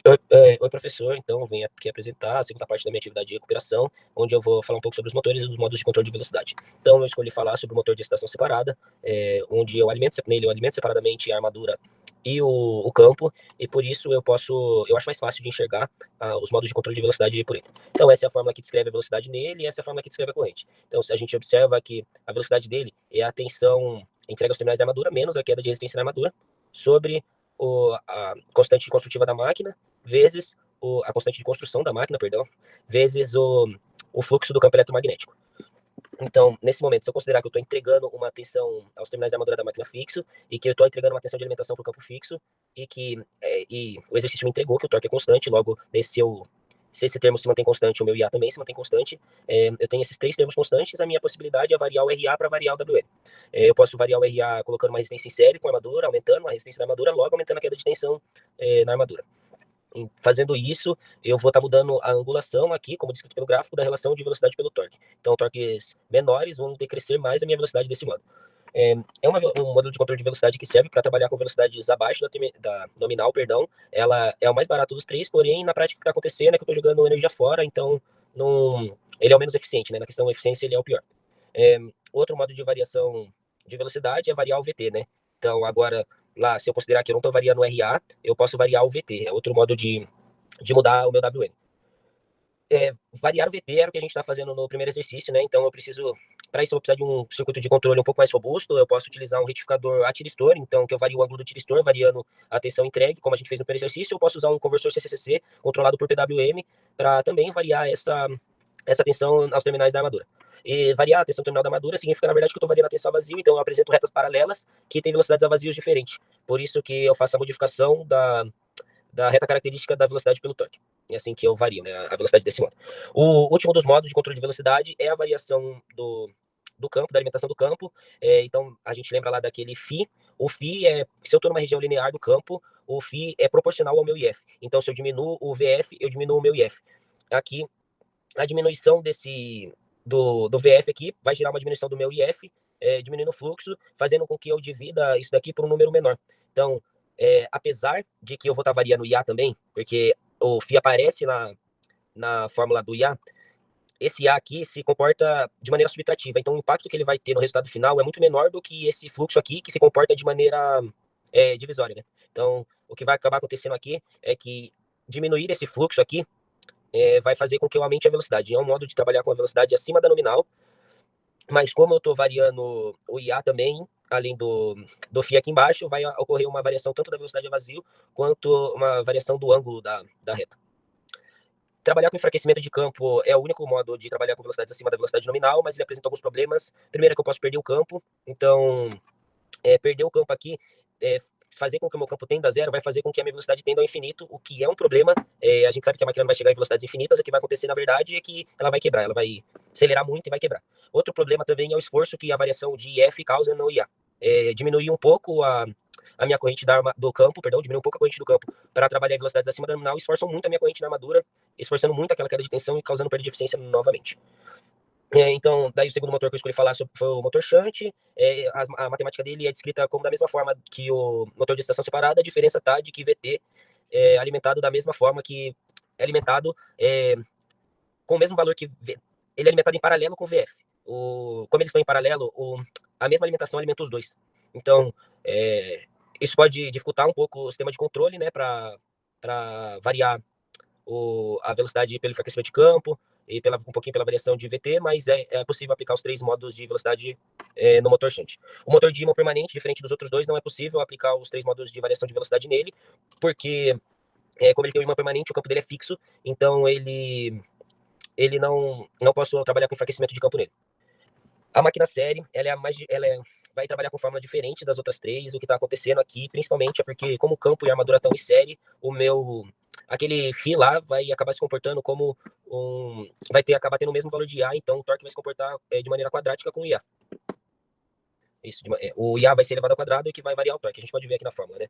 Oi, professor. Então, eu venho aqui apresentar a segunda parte da minha atividade de recuperação, onde eu vou falar um pouco sobre os motores e os modos de controle de velocidade. Então, eu escolhi falar sobre o motor de excitação separada, onde nele eu alimento separadamente a armadura e o campo, e por isso eu acho mais fácil de enxergar os modos de controle de velocidade por ele. Então, essa é a fórmula que descreve a velocidade nele e essa é a fórmula que descreve a corrente. Então, se a gente observa que a velocidade dele é a tensão entregue aos terminais da armadura menos a queda de resistência na armadura sobre a constante construtiva da máquina vezes a constante de construção da máquina, perdão, vezes o fluxo do campo eletromagnético. Então, nesse momento, se eu considerar que eu estou entregando uma tensão aos terminais da armadura da máquina fixo e que eu estou entregando uma tensão de alimentação para o campo fixo e o exercício me entregou que o torque é constante, logo, se esse termo se mantém constante, o meu IA também se mantém constante, eu tenho esses três termos constantes, a minha possibilidade é variar o RA para variar o WM. Eu posso variar o RA colocando uma resistência em série com a armadura, aumentando a resistência da armadura, logo aumentando a queda de tensão na armadura. Fazendo isso, eu vou estar mudando a angulação aqui, como descrito pelo gráfico, da relação de velocidade pelo torque. Então, torques menores vão decrescer mais a minha velocidade desse modo. Um modelo de controle de velocidade que serve para trabalhar com velocidades abaixo da nominal, perdão. Ela é o mais barato dos três, porém, na prática, o que está acontecendo é que eu estou jogando energia fora, então ele é o menos eficiente, né? Na questão da eficiência, ele é o pior. Outro modo de variação de velocidade é variar o VT, né? Então, agora, lá, se eu considerar que eu não estou variando o RA, eu posso variar o VT. É outro modo de mudar o meu WM. Variar o VT era o que a gente está fazendo no primeiro exercício, né? Então, para isso, eu vou precisar de um circuito de controle um pouco mais robusto. Eu posso utilizar um retificador a tiristor, então, que eu vario o ângulo do tiristor, variando a tensão entregue, como a gente fez no primeiro exercício. Eu posso usar um conversor CCC controlado por PWM para também variar essa tensão aos terminais da armadura. E variar a tensão terminal da armadura significa, na verdade, que eu estou variando a tensão a vazio, então eu apresento retas paralelas que têm velocidades a vazios diferentes. Por isso que eu faço a modificação da reta característica da velocidade pelo torque. É assim que eu vario, né, a velocidade desse modo. O último dos modos de controle de velocidade é a variação do campo, da alimentação do campo. Então, a gente lembra lá daquele φ. O φ se eu estou numa região linear do campo, o φ é proporcional ao meu IF. Então, se eu diminuo o VF, eu diminuo o meu IF. Aqui, a diminuição do VF aqui vai gerar uma diminuição do meu IF, diminuindo o fluxo, fazendo com que eu divida isso daqui por um número menor. Então, apesar de que eu vou estar variando o IA também, porque o φ aparece na fórmula do IA, esse IA aqui se comporta de maneira subtrativa. Então, o impacto que ele vai ter no resultado final é muito menor do que esse fluxo aqui, que se comporta de maneira divisória, né? Então, o que vai acabar acontecendo aqui é que diminuir esse fluxo aqui vai fazer com que eu aumente a velocidade. É um modo de trabalhar com a velocidade acima da nominal, mas como eu estou variando o IA também, além do φ aqui embaixo, vai ocorrer uma variação tanto da velocidade a vazio, quanto uma variação do ângulo da reta. Trabalhar com enfraquecimento de campo é o único modo de trabalhar com velocidades acima da velocidade nominal, mas ele apresenta alguns problemas. Primeiro é que eu posso perder o campo, então perder o campo aqui, fazer com que o meu campo tenda a zero, vai fazer com que a minha velocidade tenda ao infinito, o que é um problema. A gente sabe que a máquina não vai chegar em velocidades infinitas, o que vai acontecer, na verdade, é que ela vai quebrar, ela vai acelerar muito e vai quebrar. Outro problema também é o esforço que a variação de IF causa no IA. Diminuir um pouco a minha corrente do campo, perdão, diminuir um pouco a corrente do campo para trabalhar em velocidades acima da nominal, esforçam muito a minha corrente na armadura, esforçando muito aquela queda de tensão e causando perda de eficiência novamente. Então, daí o segundo motor que eu escolhi falar sobre foi o motor shunt. A matemática dele é descrita como da mesma forma que o motor de excitação separada. A diferença está de que VT é alimentado da mesma forma que é alimentado com o mesmo valor que ele é alimentado em paralelo com o VF. Como eles estão em paralelo, a mesma alimentação alimenta os dois. Então, isso pode dificultar um pouco o sistema de controle, né, para variar a velocidade pelo enfraquecimento de campo e um pouquinho pela variação de VT, mas é possível aplicar os três modos de velocidade no motor shunt. O motor de ímã permanente, diferente dos outros dois, não é possível aplicar os três modos de variação de velocidade nele, porque como ele tem um ímã permanente, o campo dele é fixo, então ele não posso trabalhar com enfraquecimento de campo nele. A máquina série, vai trabalhar com fórmula diferente das outras três. O que está acontecendo aqui, principalmente, é porque como o campo e a armadura estão em série, aquele φ lá vai acabar se comportando como acabar tendo o mesmo valor de IA, então o torque vai se comportar de maneira quadrática com o IA. O IA vai ser elevado ao quadrado e que vai variar o torque. A gente pode ver aqui na fórmula, né?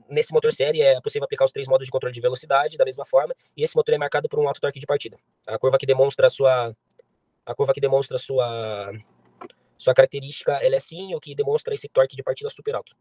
Nesse motor série é possível aplicar os três modos de controle de velocidade da mesma forma, e esse motor é marcado por um alto torque de partida. A curva que demonstra a sua característica, ela é assim, o que demonstra esse torque de partida super alto.